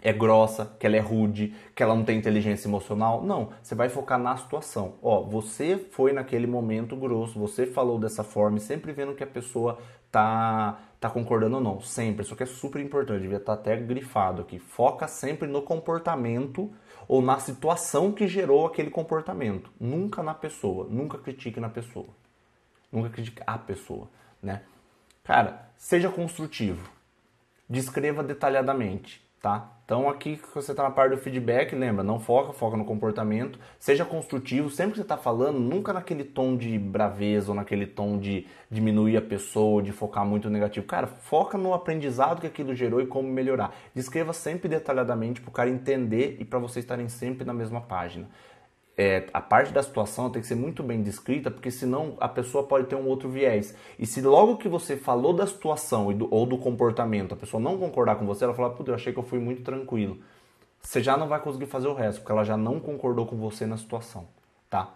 é grossa, que ela é rude, que ela não tem inteligência emocional. Não, você vai focar na situação. Ó, você foi naquele momento grosso, você falou dessa forma, e sempre vendo que a pessoa tá concordando ou não. Sempre, isso aqui é super importante, devia estar até grifado aqui. Foca sempre no comportamento ou na situação que gerou aquele comportamento. Nunca na pessoa, nunca critique na pessoa. Nunca critique a pessoa, né? Cara, seja construtivo. Descreva detalhadamente, tá? Então aqui que você está na parte do feedback, lembra, não foca no comportamento, seja construtivo, sempre que você está falando, nunca naquele tom de braveza ou naquele tom de diminuir a pessoa, de focar muito no negativo. Cara, foca no aprendizado que aquilo gerou e como melhorar. Descreva sempre detalhadamente para o cara entender e para vocês estarem sempre na mesma página. A parte da situação tem que ser muito bem descrita, porque senão a pessoa pode ter um outro viés. E se logo que você falou da situação ou do comportamento, a pessoa não concordar com você, ela falar, putz, eu achei que eu fui muito tranquilo. Você já não vai conseguir fazer o resto, porque ela já não concordou com você na situação, tá?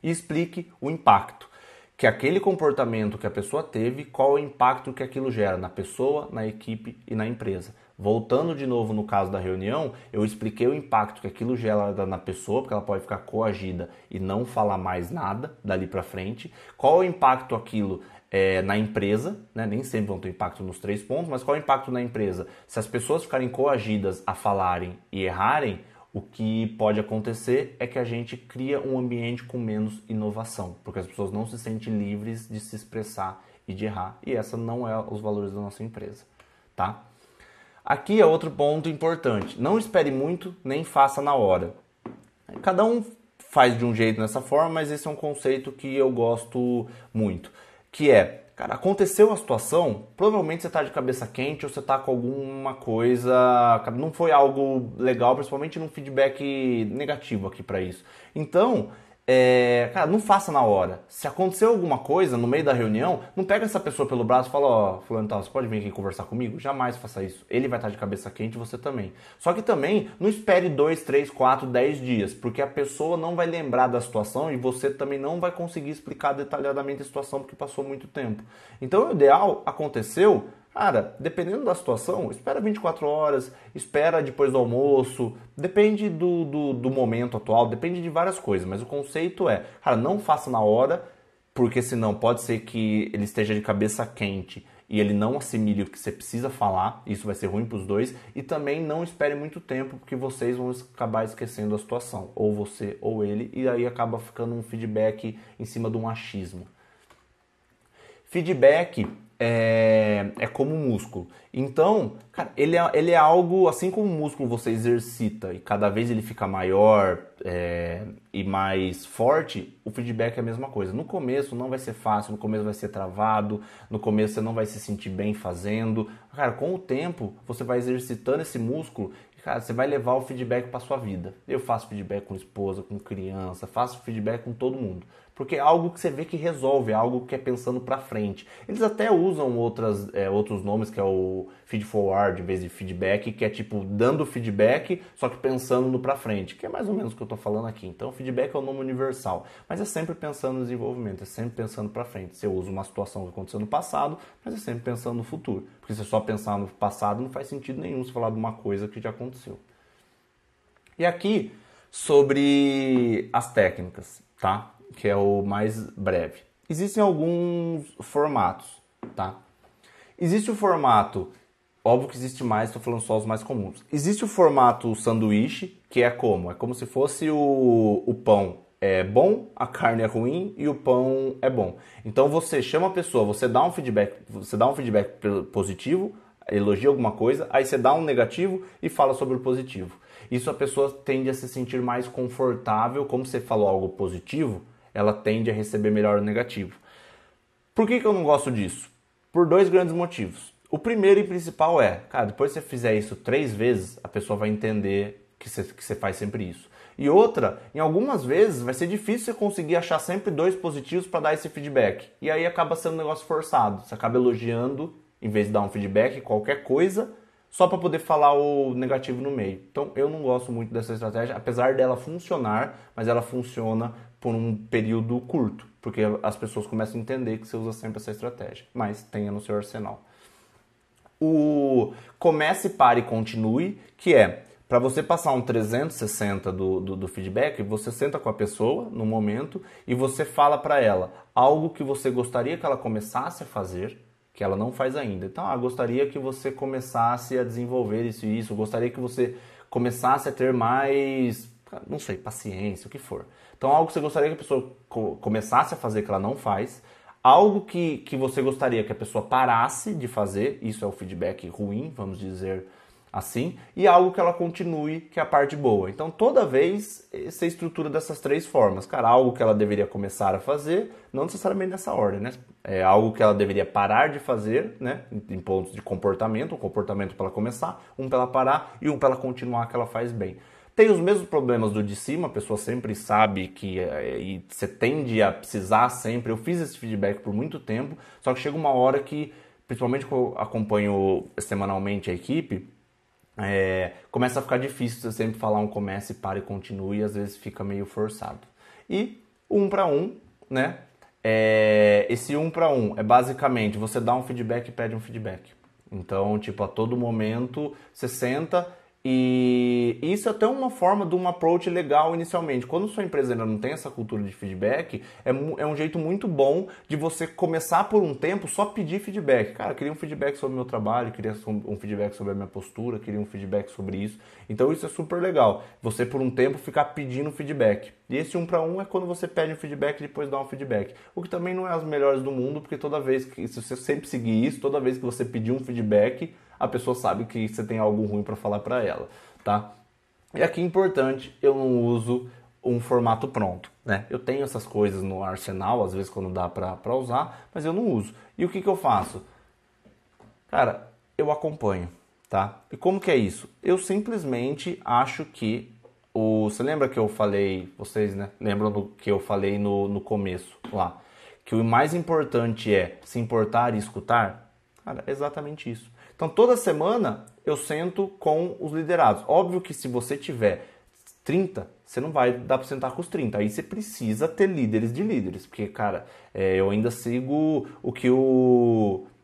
E explique o impacto. Que aquele comportamento que a pessoa teve, qual é o impacto que aquilo gera na pessoa, na equipe e na empresa. Voltando de novo no caso da reunião, eu expliquei o impacto que aquilo gera na pessoa, porque ela pode ficar coagida e não falar mais nada dali para frente. Qual é o impacto aquilo na empresa, né? Nem sempre vão ter impacto nos 3 pontos, mas qual é o impacto na empresa? Se as pessoas ficarem coagidas a falarem e errarem, o que pode acontecer é que a gente cria um ambiente com menos inovação, porque as pessoas não se sentem livres de se expressar e de errar, e essa não é os valores da nossa empresa, tá? Aqui é outro ponto importante, não espere muito, nem faça na hora. Cada um faz de um jeito nessa forma, mas esse é um conceito que eu gosto muito, que é, cara, aconteceu a situação, provavelmente você está de cabeça quente ou você está com alguma coisa, não foi algo legal, principalmente num feedback negativo aqui para isso. Então, cara, não faça na hora. Se aconteceu alguma coisa no meio da reunião, não pega essa pessoa pelo braço e fala, ó, fulano tal, você pode vir aqui conversar comigo? Jamais faça isso. Ele vai estar de cabeça quente e você também. Só que também, não espere 2, 3, 4, 10 dias, porque a pessoa não vai lembrar da situação e você também não vai conseguir explicar detalhadamente a situação porque passou muito tempo. Então, o ideal aconteceu... Cara, dependendo da situação, espera 24 horas, espera depois do almoço, depende do momento atual, depende de várias coisas, mas o conceito é, cara, não faça na hora, porque senão pode ser que ele esteja de cabeça quente e ele não assimile o que você precisa falar, isso vai ser ruim para os dois, e também não espere muito tempo, porque vocês vão acabar esquecendo a situação, ou você ou ele, e aí acaba ficando um feedback em cima de um achismo. Feedback é como um músculo. Então, cara, ele é algo, assim como o músculo você exercita e cada vez ele fica maior e mais forte, o feedback é a mesma coisa. No começo não vai ser fácil, no começo vai ser travado, no começo você não vai se sentir bem fazendo. Cara, com o tempo você vai exercitando esse músculo. Cara, você vai levar o feedback para sua vida. Eu faço feedback com esposa, com criança, faço feedback com todo mundo. Porque é algo que você vê que resolve, é algo que é pensando para frente. Eles até usam outros nomes, que é o feed forward em vez de feedback, que é tipo dando feedback, só que pensando no para frente, que é mais ou menos o que eu estou falando aqui. Então, feedback é o nome universal, mas é sempre pensando no desenvolvimento, é sempre pensando para frente. Você usa uma situação que aconteceu no passado, mas é sempre pensando no futuro. Porque se você só pensar no passado, não faz sentido nenhum você falar de uma coisa que já aconteceu. E aqui, sobre as técnicas, tá? Que é o mais breve. Existem alguns formatos, tá? Existe o formato, óbvio que existe mais, estou falando só os mais comuns. Existe o formato sanduíche, que é como? É como se fosse o pão é bom, a carne é ruim e o pão é bom. Então você chama a pessoa, você dá um feedback positivo, elogia alguma coisa, aí você dá um negativo e fala sobre o positivo. Isso a pessoa tende a se sentir mais confortável, como você falou algo positivo, ela tende a receber melhor o negativo. Por que eu não gosto disso? Por 2 grandes motivos. O primeiro e principal é, cara, depois que você fizer isso 3 vezes, a pessoa vai entender que você faz sempre isso. E outra, em algumas vezes vai ser difícil você conseguir achar sempre 2 positivos para dar esse feedback. E aí acaba sendo um negócio forçado. Você acaba elogiando em vez de dar um feedback, qualquer coisa, só para poder falar o negativo no meio. Então eu não gosto muito dessa estratégia, apesar dela funcionar, mas ela funciona por um período curto, porque as pessoas começam a entender que você usa sempre essa estratégia, mas tenha no seu arsenal. O comece, pare e continue, que é para você passar um 360 do feedback, você senta com a pessoa no momento e você fala para ela algo que você gostaria que ela começasse a fazer, que ela não faz ainda. Então, gostaria que você começasse a desenvolver isso e isso, gostaria que você começasse a ter mais, não sei, paciência, o que for. Então, algo que você gostaria que a pessoa começasse a fazer que ela não faz, algo que você gostaria que a pessoa parasse de fazer, isso é o feedback ruim, vamos dizer assim, e algo que ela continue, que é a parte boa. Então, toda vez, você estrutura dessas três formas. Cara, algo que ela deveria começar a fazer, não necessariamente nessa ordem, né? É algo que ela deveria parar de fazer, né? Em pontos de comportamento, um comportamento para ela começar, um para ela parar e um para ela continuar que ela faz bem. Tem os mesmos problemas do de cima, a pessoa sempre sabe que e você tende a precisar sempre. Eu fiz esse feedback por muito tempo, só que chega uma hora que, principalmente quando eu acompanho semanalmente a equipe, começa a ficar difícil você sempre falar um comece, pare e continue, e às vezes fica meio forçado. E um para um, né? Esse um para um é basicamente você dá um feedback e pede um feedback. Então, tipo, a todo momento você senta e isso é até uma forma de um approach legal inicialmente. Quando sua empresa ainda não tem essa cultura de feedback, é um jeito muito bom de você começar por um tempo só pedir feedback. Cara, queria um feedback sobre o meu trabalho, queria um feedback sobre a minha postura, queria um feedback sobre isso. Então isso é super legal. Você por um tempo ficar pedindo feedback. E esse um para um é quando você pede um feedback e depois dá um feedback. O que também não é as melhores do mundo, porque toda vez que, se você sempre seguir isso, toda vez que você pedir um feedback, a pessoa sabe que você tem algo ruim para falar para ela, tá? E aqui importante, eu não uso um formato pronto, né? Eu tenho essas coisas no arsenal, às vezes quando dá para usar, mas eu não uso. E o que eu faço? Cara, eu acompanho, tá? E como que é isso? Eu simplesmente acho que você lembra que eu falei, vocês, né? Lembram do que eu falei no começo lá? Que o mais importante é se importar e escutar? Cara, é exatamente isso. Então, toda semana eu sento com os liderados. Óbvio que se você tiver 30, você não vai dar para sentar com os 30. Aí você precisa ter líderes de líderes. Porque, cara, eu ainda sigo o que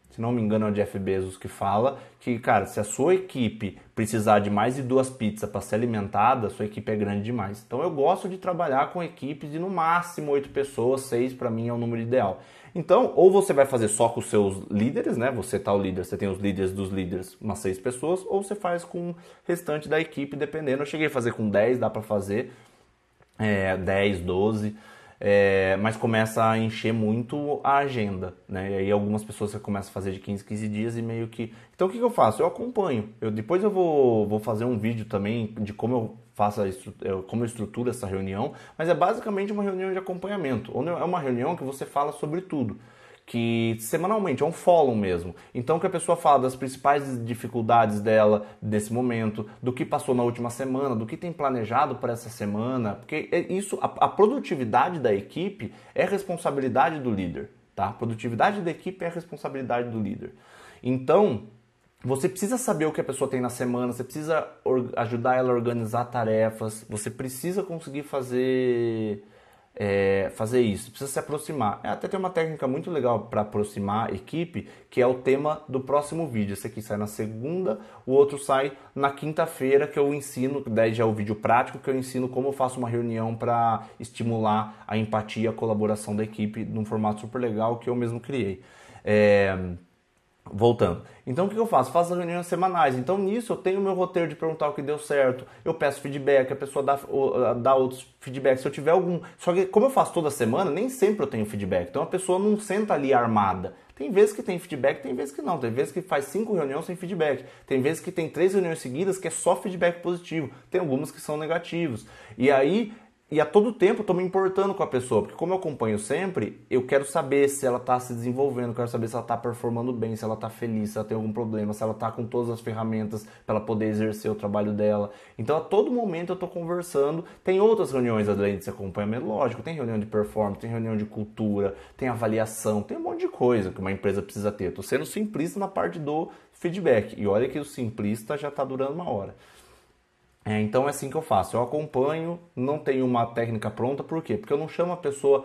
se não me engano é o Jeff Bezos que fala, que, cara, se a sua equipe precisar de mais de 2 pizzas para ser alimentada, a sua equipe é grande demais. Então eu gosto de trabalhar com equipes de no máximo 8 pessoas, 6 para mim é o número ideal. Então, ou você vai fazer só com os seus líderes, né? Você tá o líder, você tem os líderes dos líderes, umas 6 pessoas, ou você faz com o restante da equipe, dependendo. Eu cheguei a fazer com 10, dá para fazer 10, 12, mas começa a encher muito a agenda, né? E aí algumas pessoas você começa a fazer de 15 dias e meio que... Então o que eu faço? Eu acompanho. Depois eu vou fazer um vídeo também de como eu faço como eu estruturo essa reunião, mas é basicamente uma reunião de acompanhamento, onde é uma reunião que você fala sobre tudo, que semanalmente é um follow mesmo. Então que a pessoa fala das principais dificuldades dela desse momento, do que passou na última semana, do que tem planejado para essa semana, porque isso, a produtividade da equipe é responsabilidade do líder, tá? A produtividade da equipe é responsabilidade do líder. Então, você precisa saber o que a pessoa tem na semana, você precisa ajudar ela a organizar tarefas, você precisa conseguir fazer isso, precisa se aproximar. Até tem uma técnica muito legal para aproximar a equipe, que é o tema do próximo vídeo. Esse aqui sai na segunda, o outro sai na quinta-feira, que eu ensino, daí já é o vídeo prático, que eu ensino como eu faço uma reunião para estimular a empatia e a colaboração da equipe num formato super legal que eu mesmo criei. Voltando. Então o que eu faço? Faço as reuniões semanais. Então nisso eu tenho o meu roteiro de perguntar o que deu certo. Eu peço feedback, a pessoa dá outros feedbacks. Se eu tiver algum... Só que como eu faço toda semana, nem sempre eu tenho feedback. Então a pessoa não senta ali armada. Tem vezes que tem feedback, tem vezes que não. Tem vezes que faz 5 reuniões sem feedback. Tem vezes que tem 3 reuniões seguidas que é só feedback positivo. Tem algumas que são negativos. E aí E a todo tempo eu tô me importando com a pessoa, porque como eu acompanho sempre, eu quero saber se ela tá se desenvolvendo, quero saber se ela tá performando bem, se ela tá feliz, se ela tem algum problema, se ela tá com todas as ferramentas para ela poder exercer o trabalho dela. Então a todo momento eu tô conversando. Tem outras reuniões além desse acompanhamento, lógico, tem reunião de performance, tem reunião de cultura, tem avaliação, tem um monte de coisa que uma empresa precisa ter. Tô sendo simplista na parte do feedback, e olha que o simplista já tá durando uma hora. Então é assim que eu faço, eu acompanho, não tenho uma técnica pronta, por quê? Porque eu não chamo a pessoa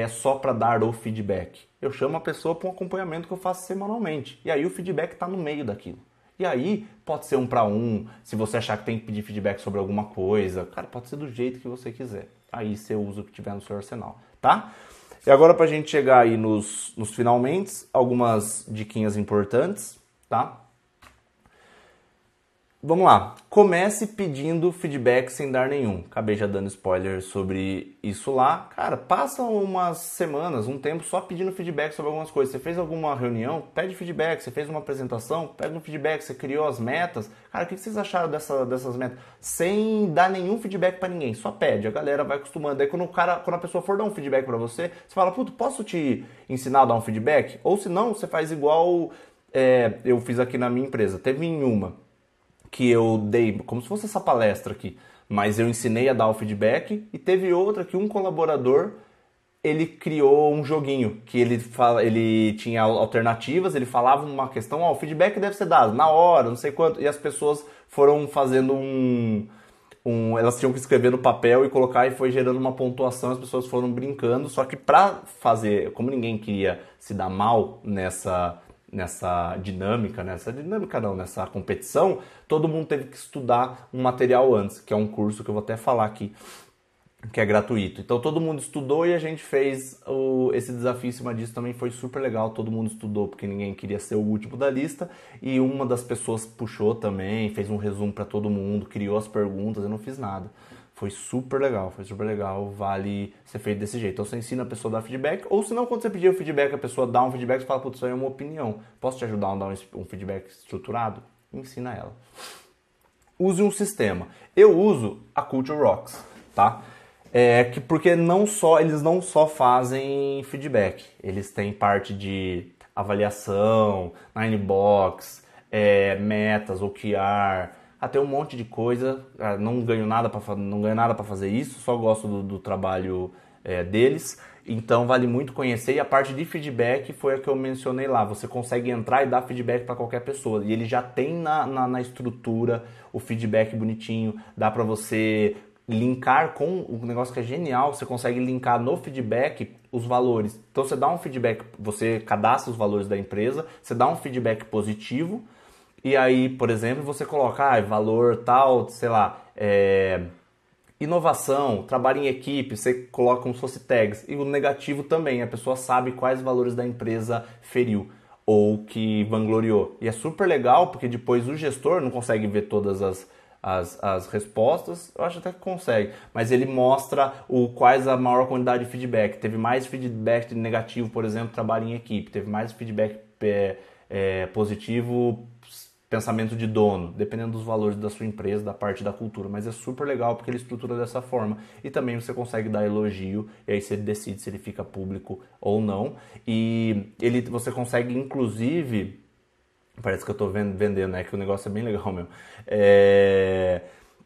só para dar o feedback, eu chamo a pessoa para um acompanhamento que eu faço semanalmente, e aí o feedback está no meio daquilo. E aí pode ser 1 para 1, se você achar que tem que pedir feedback sobre alguma coisa, cara, pode ser do jeito que você quiser, aí você usa o que tiver no seu arsenal, tá? E agora para a gente chegar aí nos finalmente, algumas diquinhas importantes, tá? Vamos lá, comece pedindo feedback sem dar nenhum. Acabei já dando spoiler sobre isso lá. Cara, passa umas semanas, um tempo só pedindo feedback sobre algumas coisas. Você fez alguma reunião? Pede feedback. Você fez uma apresentação? Pede um feedback. Você criou as metas? Cara, o que vocês acharam dessas metas? Sem dar nenhum feedback pra ninguém, só pede. A galera vai acostumando. Daí quando a pessoa for dar um feedback pra você, você fala, puto, posso te ensinar a dar um feedback? Ou se não, você faz igual eu fiz aqui na minha empresa. Teve em uma que eu dei, como se fosse essa palestra aqui, mas eu ensinei a dar o feedback, e teve outra que um colaborador, ele criou um joguinho, que ele tinha alternativas, ele falava uma questão, o feedback deve ser dado na hora, não sei quanto, e as pessoas foram fazendo elas tinham que escrever no papel e colocar, e foi gerando uma pontuação, as pessoas foram brincando, só que pra fazer, como ninguém queria se dar mal nessa competição, todo mundo teve que estudar um material antes, que é um curso que eu vou até falar aqui, que é gratuito. Então todo mundo estudou e a gente fez esse desafio em cima disso, também foi super legal, todo mundo estudou porque ninguém queria ser o último da lista, e uma das pessoas puxou também, fez um resumo para todo mundo, criou as perguntas, eu não fiz nada. Foi super legal, vale ser feito desse jeito. Então você ensina a pessoa a dar feedback, ou se não, quando você pedir o feedback, a pessoa dá um feedback, você fala, putz, isso aí é uma opinião, posso te ajudar a dar um feedback estruturado? Ensina ela. Use um sistema. Eu uso a Culture Rocks, tá? Porque eles não só fazem feedback, eles têm parte de avaliação, Ninebox, metas, OKR, até um monte de coisa. Não ganho nada para fazer isso, só gosto do trabalho deles, então vale muito conhecer. E a parte de feedback foi a que eu mencionei lá, você consegue entrar e dar feedback para qualquer pessoa, e ele já tem na estrutura o feedback bonitinho, dá para você linkar com um negócio que é genial, você consegue linkar no feedback os valores. Então você dá um feedback, você cadastra os valores da empresa, você dá um feedback positivo, e aí, por exemplo, você coloca valor tal, sei lá, inovação, trabalho em equipe, você coloca como se fosse tags. E o negativo também, a pessoa sabe quais valores da empresa feriu ou que vangloriou. E é super legal porque depois o gestor não consegue ver todas as respostas, eu acho até que consegue, mas ele mostra quais a maior quantidade de feedback. Teve mais feedback negativo, por exemplo, trabalho em equipe, teve mais feedback positivo, pensamento de dono, dependendo dos valores da sua empresa, da parte da cultura, mas é super legal porque ele estrutura dessa forma, e também você consegue dar elogio, e aí você decide se ele fica público ou não, e você consegue inclusive, parece que eu estou vendendo, né, que o negócio é bem legal mesmo,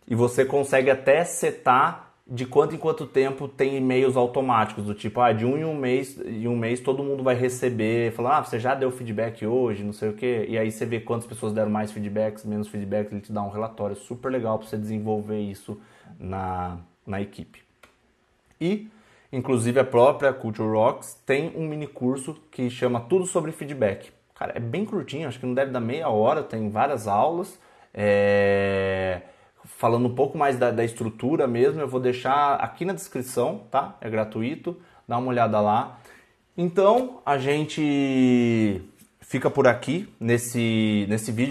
e você consegue até setar de quanto em quanto tempo tem e-mails automáticos, do tipo, de um em um mês todo mundo vai receber, falando, você já deu feedback hoje, não sei o quê, e aí você vê quantas pessoas deram mais feedbacks, menos feedbacks, ele te dá um relatório super legal para você desenvolver isso na equipe. E, inclusive, a própria Culture Rocks tem um mini curso que chama Tudo sobre Feedback. Cara, é bem curtinho, acho que não deve dar meia hora, tem várias aulas, falando um pouco mais da estrutura mesmo, eu vou deixar aqui na descrição, tá? É gratuito, dá uma olhada lá. Então, a gente fica por aqui nesse vídeo.